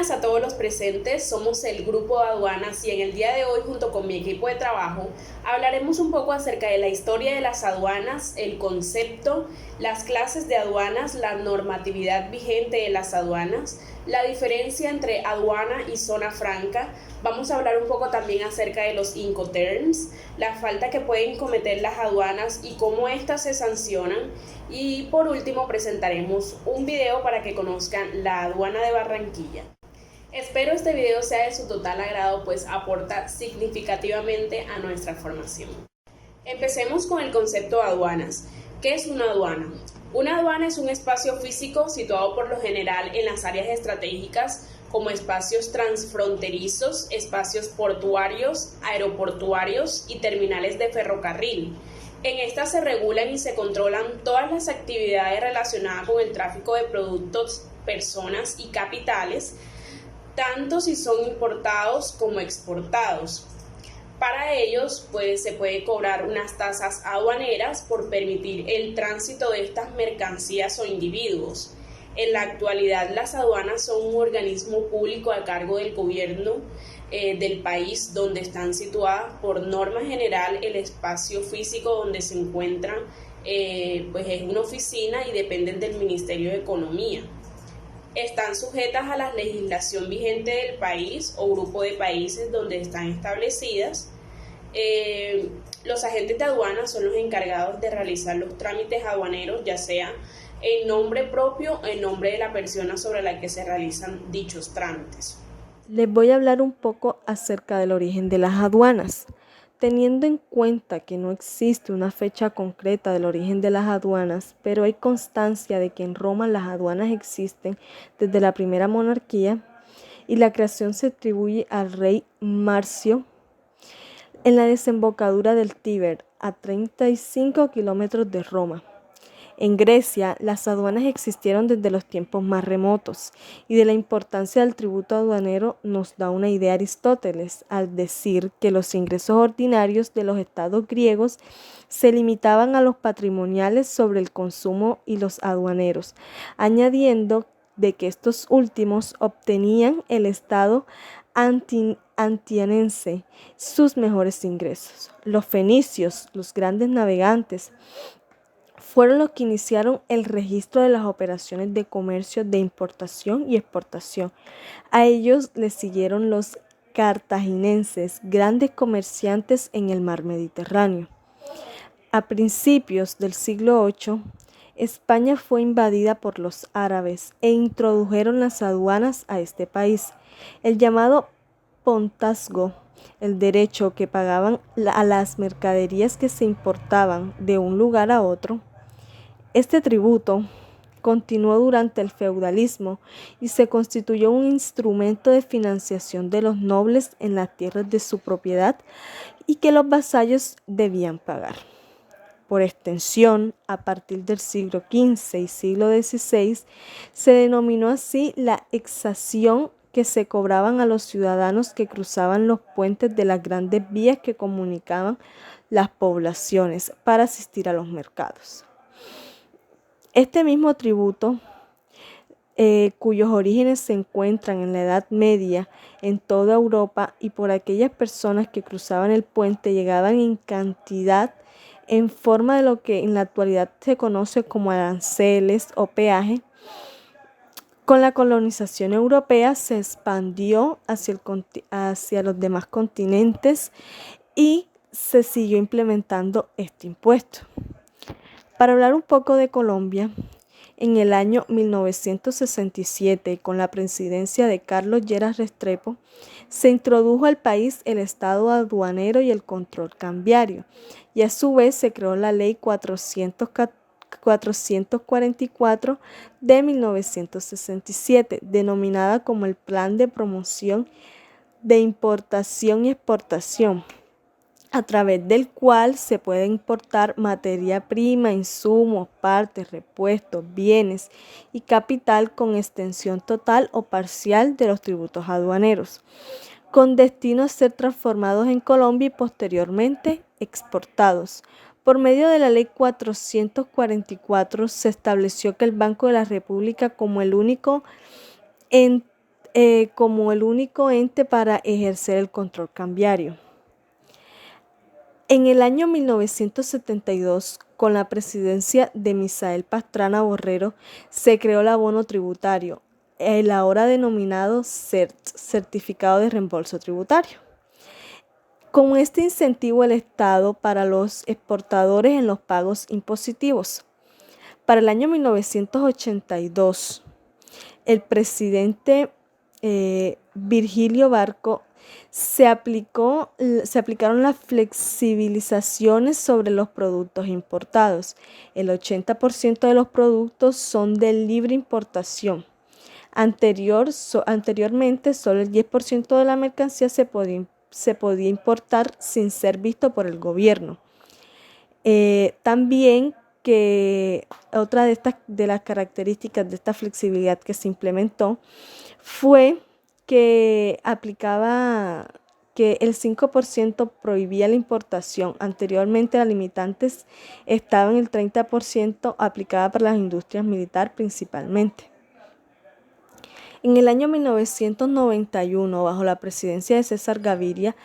buenas a todos los presentes, somos el Grupo de Aduanas y en el día de hoy junto con mi equipo de trabajo hablaremos un poco acerca de la historia de las aduanas, el concepto, las clases de aduanas, la normatividad vigente de las aduanas, la diferencia entre aduana y zona franca. Vamos a hablar un poco también acerca de los Incoterms, la falta que pueden cometer las aduanas y cómo éstas se sancionan. Y por último presentaremos un video para que conozcan la aduana de Barranquilla. Espero este video sea de su total agrado, pues aporta significativamente a nuestra formación. Empecemos con el concepto de aduanas. ¿Qué es una aduana? Una aduana es un espacio físico situado por lo general en las áreas estratégicas como espacios transfronterizos, espacios portuarios, aeroportuarios y terminales de ferrocarril. En estas se regulan y se controlan todas las actividades relacionadas con el tráfico de productos, personas y capitales, tanto si son importados como exportados. Para ellos, se puede cobrar unas tasas aduaneras por permitir el tránsito de estas mercancías o individuos. En la actualidad, las aduanas son un organismo público a cargo del gobierno del país donde están situadas. Por norma general, el espacio físico donde se encuentran es una oficina y dependen del Ministerio de Economía. Están sujetas a la legislación vigente del país o grupo de países donde están establecidas. Los agentes de aduana son los encargados de realizar los trámites aduaneros, ya sea en nombre propio o en nombre de la persona sobre la que se realizan dichos trámites. Les voy a hablar un poco acerca del origen de las aduanas. Teniendo en cuenta que no existe una fecha concreta del origen de las aduanas, pero hay constancia de que en Roma las aduanas existen desde la primera monarquía y la creación se atribuye al rey Marcio en la desembocadura del Tíber, a 35 kilómetros de Roma. En Grecia, las aduanas existieron desde los tiempos más remotos, y de la importancia del tributo aduanero nos da una idea Aristóteles, al decir que los ingresos ordinarios de los estados griegos se limitaban a los patrimoniales sobre el consumo y los aduaneros, añadiendo de que estos últimos obtenían el estado antianense sus mejores ingresos. Los fenicios, los grandes navegantes, fueron los que iniciaron el registro de las operaciones de comercio de importación y exportación. A ellos les siguieron los cartaginenses, grandes comerciantes en el mar Mediterráneo. A principios del siglo VIII, España fue invadida por los árabes e introdujeron las aduanas a este país. El llamado pontazgo, el derecho que pagaban a las mercaderías que se importaban de un lugar a otro. Este tributo continuó durante el feudalismo y se constituyó un instrumento de financiación de los nobles en las tierras de su propiedad y que los vasallos debían pagar. Por extensión, a partir del siglo XV y siglo XVI, se denominó así la exacción que se cobraban a los ciudadanos que cruzaban los puentes de las grandes vías que comunicaban las poblaciones para asistir a los mercados. Este mismo tributo, cuyos orígenes se encuentran en la Edad Media en toda Europa y por aquellas personas que cruzaban el puente llegaban en cantidad en forma de lo que en la actualidad se conoce como aranceles o peaje. Con la colonización europea se expandió hacia los demás continentes y se siguió implementando este impuesto. Para hablar un poco de Colombia, en el año 1967, con la presidencia de Carlos Lleras Restrepo, se introdujo al país el Estado aduanero y el control cambiario, y a su vez se creó la Ley 444 de 1967, denominada como el Plan de Promoción de Importación y Exportación, a través del cual se puede importar materia prima, insumos, partes, repuestos, bienes y capital con extensión total o parcial de los tributos aduaneros, con destino a ser transformados en Colombia y posteriormente exportados. Por medio de la Ley 444 se estableció que el Banco de la República como el único ente como el único ente para ejercer el control cambiario. En el año 1972, con la presidencia de Misael Pastrana Borrero, se creó el abono tributario, el ahora denominado CERT, Certificado de Reembolso Tributario. Con este incentivo el Estado para los exportadores en los pagos impositivos. Para el año 1982, el presidente Virgilio Barco se aplicaron las flexibilizaciones sobre los productos importados. El 80% de los productos son de libre importación. Anteriormente, solo el 10% de la mercancía se podía importar sin ser visto por el gobierno. También que otra de las características de esta flexibilidad que se implementó fue que el 5% prohibía la importación. Anteriormente las limitantes estaban el 30% aplicada para las industrias militares principalmente. En el año 1991, bajo la presidencia de César Gaviria,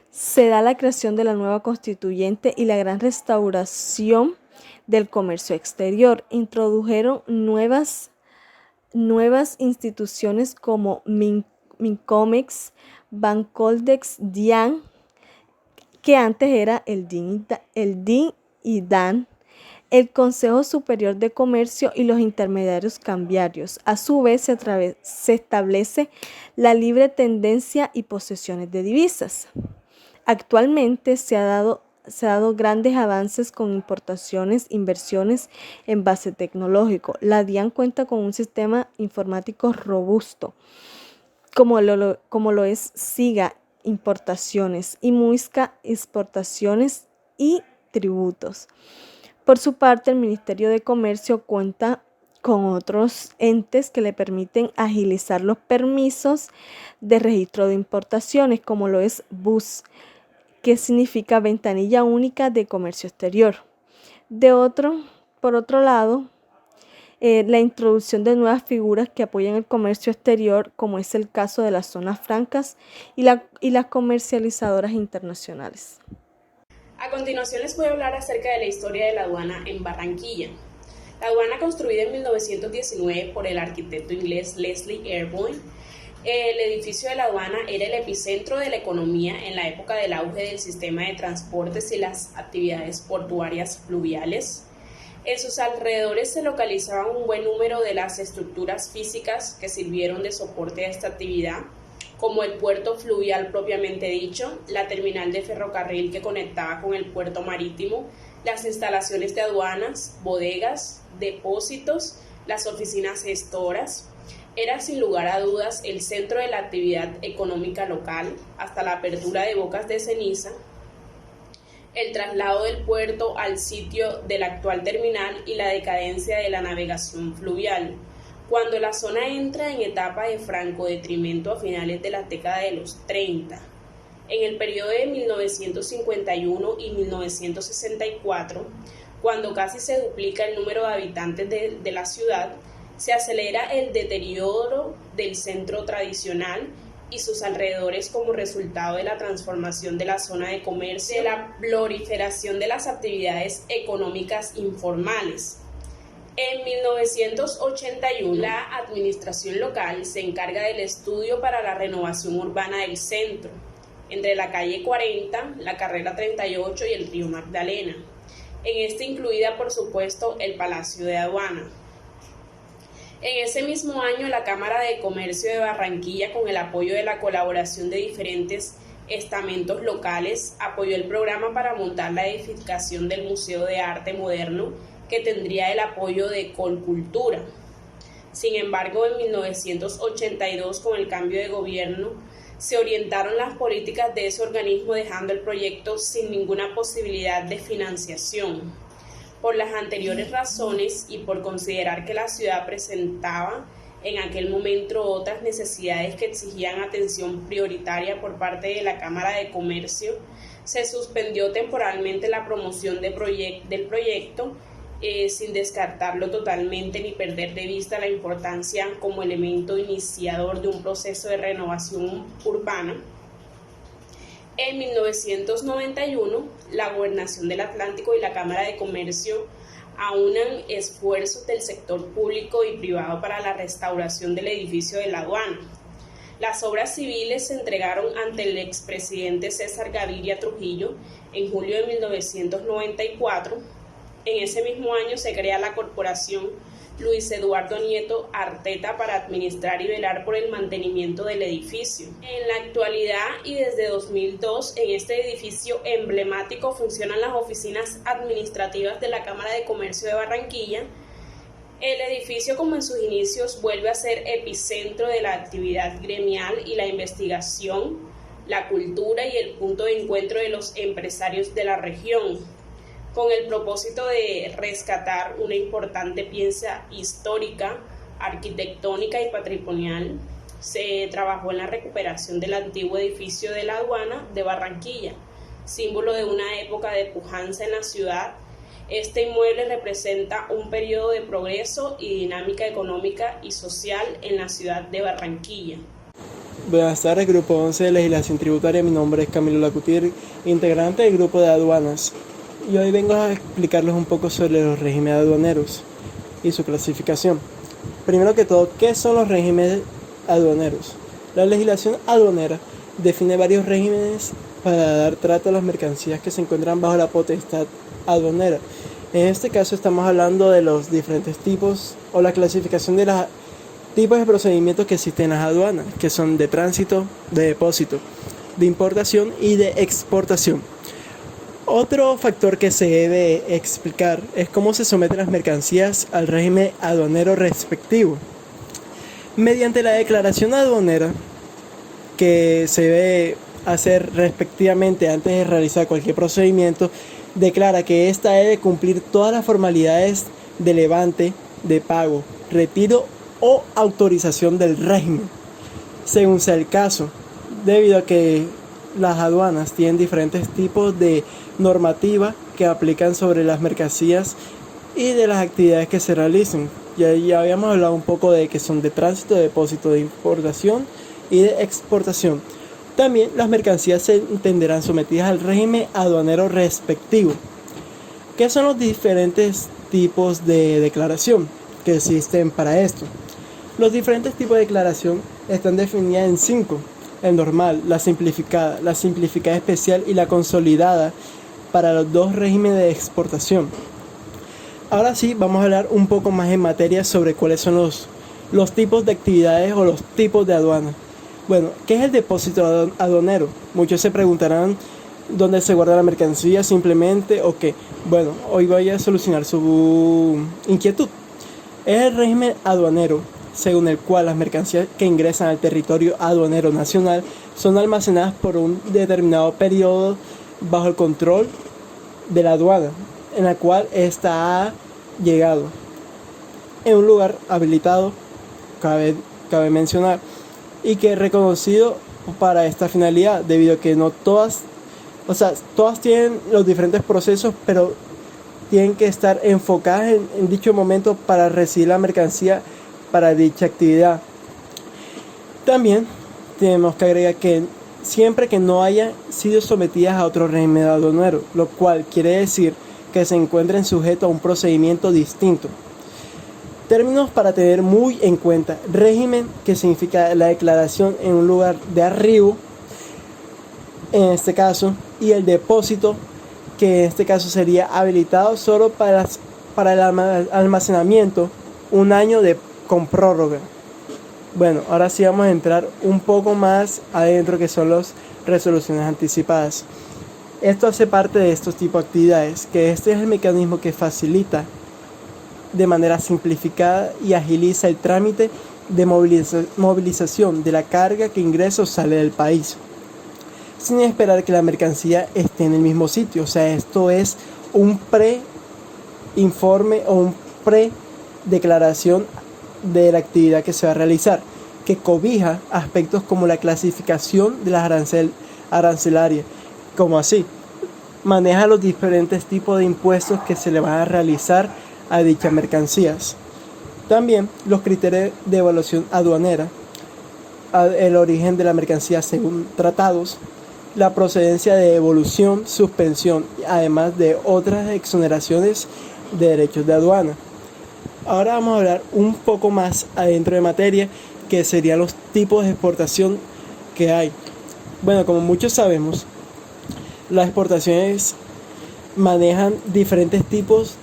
se da la creación de la nueva constituyente y la gran restauración del comercio exterior. Introdujeron nuevas instituciones como Mincomex, Bancoldex, DIAN, que antes era el DIN y DAN, el Consejo Superior de Comercio y los intermediarios cambiarios. A su vez, se establece la libre tendencia y posesiones de divisas. Actualmente se ha dado grandes avances con importaciones, inversiones en base tecnológico. La DIAN cuenta con un sistema informático robusto, como lo es SIGA, importaciones, y MUISCA, exportaciones y tributos. Por su parte, el Ministerio de Comercio cuenta con otros entes que le permiten agilizar los permisos de registro de importaciones, como lo es BUS, que significa Ventanilla Única de Comercio Exterior. Por otro lado, la introducción de nuevas figuras que apoyan el comercio exterior, como es el caso de las zonas francas y las comercializadoras internacionales. A continuación les voy a hablar acerca de la historia de la aduana en Barranquilla. La aduana, construida en 1919 por el arquitecto inglés Leslie Airboy, el edificio de la aduana era el epicentro de la economía en la época del auge del sistema de transportes y las actividades portuarias fluviales. En sus alrededores se localizaban un buen número de las estructuras físicas que sirvieron de soporte a esta actividad, como el puerto fluvial propiamente dicho, la terminal de ferrocarril que conectaba con el puerto marítimo, las instalaciones de aduanas, bodegas, depósitos, las oficinas gestoras. Era sin lugar a dudas el centro de la actividad económica local, hasta la apertura de bocas de ceniza, el traslado del puerto al sitio de la actual terminal y la decadencia de la navegación fluvial. Cuando la zona entra en etapa de franco detrimento a finales de la década de los 30. En el periodo de 1951 y 1964, cuando casi se duplica el número de habitantes de la ciudad, se acelera el deterioro del centro tradicional y sus alrededores como resultado de la transformación de la zona de comercio, de la proliferación de las actividades económicas informales. En 1981, la administración local se encarga del estudio para la renovación urbana del centro, entre la calle 40, la carrera 38 y el río Magdalena. En esta incluida, por supuesto, el Palacio de Aduana. En ese mismo año, la Cámara de Comercio de Barranquilla, con el apoyo de la colaboración de diferentes estamentos locales, apoyó el programa para montar la edificación del Museo de Arte Moderno, que tendría el apoyo de Colcultura. Sin embargo, en 1982, con el cambio de gobierno, se orientaron las políticas de ese organismo, dejando el proyecto sin ninguna posibilidad de financiación. Por las anteriores razones y por considerar que la ciudad presentaba en aquel momento otras necesidades que exigían atención prioritaria por parte de la Cámara de Comercio, se suspendió temporalmente la promoción del proyecto sin descartarlo totalmente ni perder de vista la importancia como elemento iniciador de un proceso de renovación urbana. En 1991, la Gobernación del Atlántico y la Cámara de Comercio aunan esfuerzos del sector público y privado para la restauración del edificio de la aduana. Las obras civiles se entregaron ante el expresidente César Gaviria Trujillo en julio de 1994. En ese mismo año se crea la corporación Luis Eduardo Nieto Arteta para administrar y velar por el mantenimiento del edificio. En la actualidad y desde 2002, en este edificio emblemático funcionan las oficinas administrativas de la Cámara de Comercio de Barranquilla. El edificio, como en sus inicios, vuelve a ser epicentro de la actividad gremial y la investigación, la cultura y el punto de encuentro de los empresarios de la región, con el propósito de rescatar una importante pieza histórica, arquitectónica y patrimonial. Se trabajó en la recuperación del antiguo edificio de la aduana de Barranquilla, símbolo de una época de pujanza en la ciudad. Este inmueble representa un periodo de progreso y dinámica económica y social en la ciudad de Barranquilla. Buenas tardes, Grupo 11 de Legislación Tributaria. Mi nombre es Camilo Lacutier, integrante del Grupo de Aduanas. Y hoy vengo a explicarles un poco sobre los regímenes aduaneros y su clasificación. Primero que todo, ¿qué son los regímenes aduaneros? La legislación aduanera define varios regímenes para dar trato a las mercancías que se encuentran bajo la potestad aduanera. En este caso estamos hablando de los diferentes tipos o la clasificación de los tipos de procedimientos que existen en las aduanas, que son de tránsito, de depósito, de importación y de exportación. Otro factor que se debe explicar es cómo se someten las mercancías al régimen aduanero respectivo. Mediante la declaración aduanera que se debe hacer respectivamente antes de realizar cualquier procedimiento, declara que ésta debe cumplir todas las formalidades de levante, de pago, retiro o autorización del régimen, según sea el caso, debido a que las aduanas tienen diferentes tipos de normativa que aplican sobre las mercancías y de las actividades que se realicen. Ya habíamos hablado un poco de que son de tránsito, de depósito, de importación y de exportación. También las mercancías se entenderán sometidas al régimen aduanero respectivo. ¿Qué son los diferentes tipos de declaración que existen para esto? Los diferentes tipos de declaración están definidas en 5. El normal, la simplificada especial y la consolidada para los dos regímenes de exportación. Ahora sí, vamos a hablar un poco más en materia sobre cuáles son los tipos de actividades o los tipos de aduana. Bueno, ¿qué es el depósito aduanero? Muchos se preguntarán dónde se guarda la mercancía simplemente o qué. Bueno, hoy voy a solucionar su inquietud. Es el régimen aduanero según el cual las mercancías que ingresan al territorio aduanero nacional son almacenadas por un determinado periodo bajo el control de la aduana, en la cual ésta ha llegado en un lugar habilitado, cabe mencionar, y que es reconocido para esta finalidad, debido a que no todas tienen los diferentes procesos, pero tienen que estar enfocadas en dicho momento para recibir la mercancía para dicha actividad. También tenemos que agregar que siempre que no hayan sido sometidas a otro régimen aduanero, lo cual quiere decir que se encuentren sujetos a un procedimiento distinto. Términos para tener muy en cuenta: régimen, que significa la declaración en un lugar de arribo, en este caso, y el depósito, que en este caso sería habilitado solo para el almacenamiento, un año con prórroga. Bueno, ahora sí vamos a entrar un poco más adentro, que son las resoluciones anticipadas. Esto hace parte de estos tipos de actividades, que este es el mecanismo que facilita de manera simplificada y agiliza el trámite de movilización de la carga que ingresa o sale del país, sin esperar que la mercancía esté en el mismo sitio. O sea, esto es un pre-informe o un pre-declaración de la actividad que se va a realizar, que cobija aspectos como la clasificación de las arancelarias, como así maneja los diferentes tipos de impuestos que se le van a realizar a dichas mercancías. También los criterios de evaluación aduanera, el origen de la mercancía según tratados, la procedencia de devolución, suspensión, además de otras exoneraciones de derechos de aduana. Ahora vamos a hablar un poco más adentro de materia, que serían los tipos de exportación que hay. Bueno, como muchos sabemos, las exportaciones manejan diferentes tipos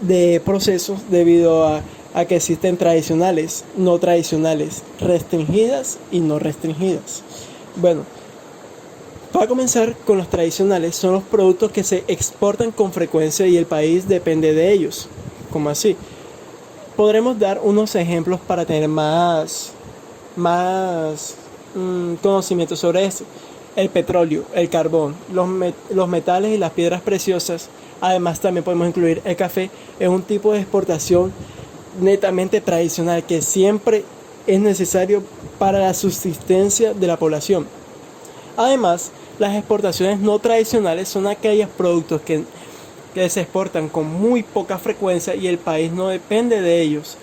de procesos debido a que existen tradicionales, no tradicionales, restringidas y no restringidas. Bueno, para comenzar con los tradicionales, son los productos que se exportan con frecuencia y el país depende de ellos. ¿Cómo así? Podremos dar unos ejemplos para tener más conocimiento sobre esto. El petróleo, el carbón, los metales y las piedras preciosas. Además también podemos incluir el café. Es un tipo de exportación netamente tradicional que siempre es necesario para la subsistencia de la población. Además, las exportaciones no tradicionales son aquellos productos que se exportan con muy poca frecuencia y el país no depende de ellos,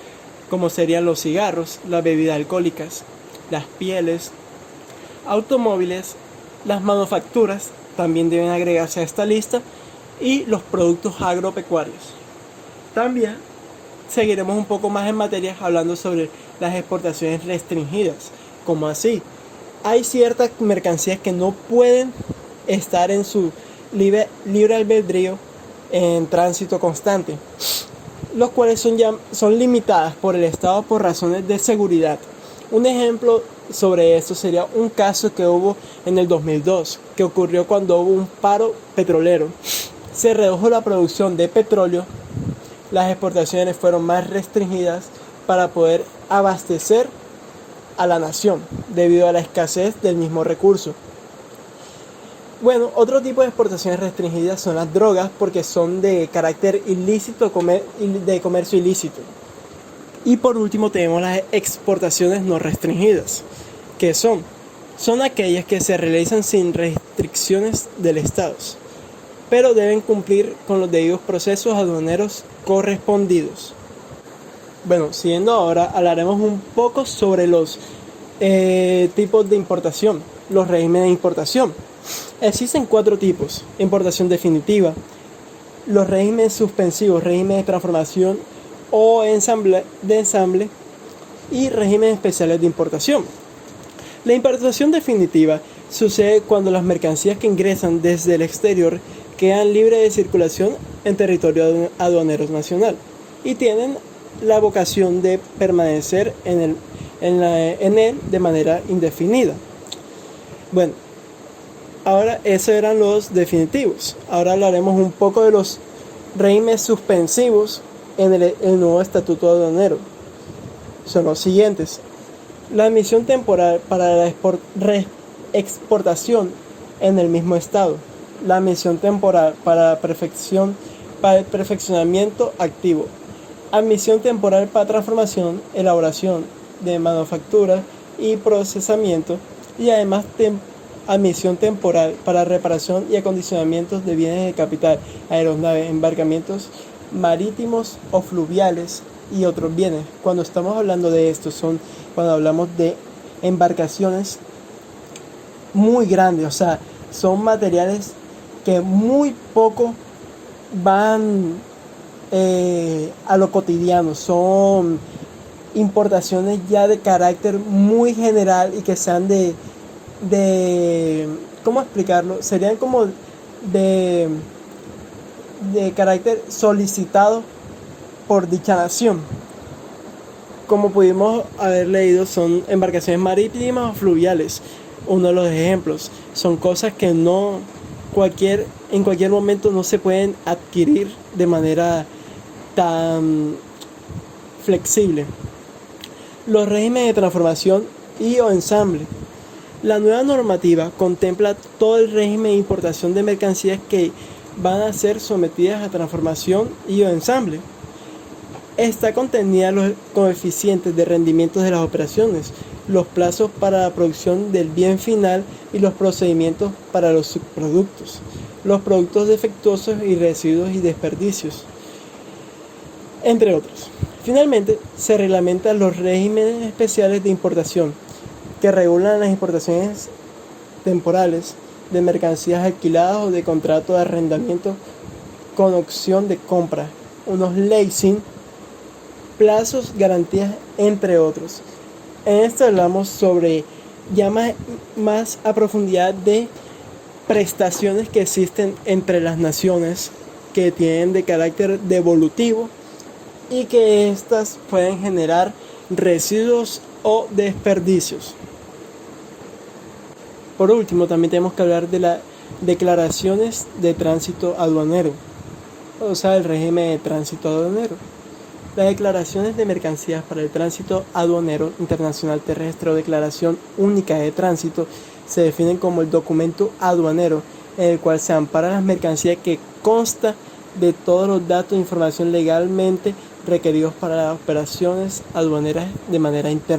como serían los cigarros, las bebidas alcohólicas, las pieles, automóviles, las manufacturas también deben agregarse a esta lista y los productos agropecuarios. También seguiremos un poco más en materia hablando sobre las exportaciones restringidas. ¿Cómo así? Hay ciertas mercancías que no pueden estar en su libre albedrío en tránsito constante, los cuales son limitadas por el Estado por razones de seguridad. Un ejemplo sobre esto sería un caso que hubo en el 2002, que ocurrió cuando hubo un paro petrolero. Se redujo la producción de petróleo, las exportaciones fueron más restringidas para poder abastecer a la nación debido a la escasez del mismo recurso. Bueno, otro tipo de exportaciones restringidas son las drogas, porque son de carácter ilícito, de comercio ilícito. Y por último tenemos las exportaciones no restringidas, que son aquellas que se realizan sin restricciones del Estado, pero deben cumplir con los debidos procesos aduaneros correspondidos. Bueno, siguiendo ahora, hablaremos un poco sobre los tipos de importación, los regímenes de importación. Existen 4 tipos: importación definitiva, los regímenes suspensivos, régimen de transformación o de ensamble y regímenes especiales de importación. La importación definitiva sucede cuando las mercancías que ingresan desde el exterior quedan libres de circulación en territorio aduanero nacional y tienen la vocación de permanecer en él de manera indefinida. Bueno, ahora esos eran los definitivos. Ahora hablaremos un poco de los regímenes suspensivos en el nuevo estatuto aduanero. Son los siguientes: la admisión temporal para la exportación en el mismo estado, la admisión temporal para el perfeccionamiento activo, admisión temporal para transformación, elaboración de manufactura y procesamiento, y además admisión temporal para reparación y acondicionamientos de bienes de capital, aeronaves, embarcamientos marítimos o fluviales y otros bienes. Cuando estamos hablando de esto, cuando hablamos de embarcaciones muy grandes, o sea, son materiales que muy poco van a lo cotidiano, son importaciones ya de carácter muy general y que sean de ¿cómo explicarlo? Serían como de carácter solicitado por dicha nación. Como pudimos haber leído, son embarcaciones marítimas o fluviales. Uno de los ejemplos son cosas que en cualquier momento no se pueden adquirir de manera tan flexible. Los regímenes de transformación y o ensamble. La nueva normativa contempla todo el régimen de importación de mercancías que van a ser sometidas a transformación y o ensamble. Está contenida los coeficientes de rendimiento de las operaciones, los plazos para la producción del bien final y los procedimientos para los subproductos, los productos defectuosos y residuos y desperdicios. entre otros. Finalmente, se reglamentan los regímenes especiales de importación, que regulan las importaciones temporales de mercancías alquiladas o de contrato de arrendamiento con opción de compra, unos leasing, plazos, garantías, entre otros. En esto hablamos sobre ya más a profundidad de prestaciones que existen entre las naciones que tienen de carácter devolutivo y que éstas pueden generar residuos o desperdicios. Por último, también tenemos que hablar de las declaraciones de tránsito aduanero, o sea, el régimen de tránsito aduanero. Las declaraciones de mercancías para el tránsito aduanero internacional terrestre o declaración única de tránsito se definen como el documento aduanero en el cual se amparan las mercancías que consta de todos los datos e información legalmente requeridos para las operaciones aduaneras de manera interna.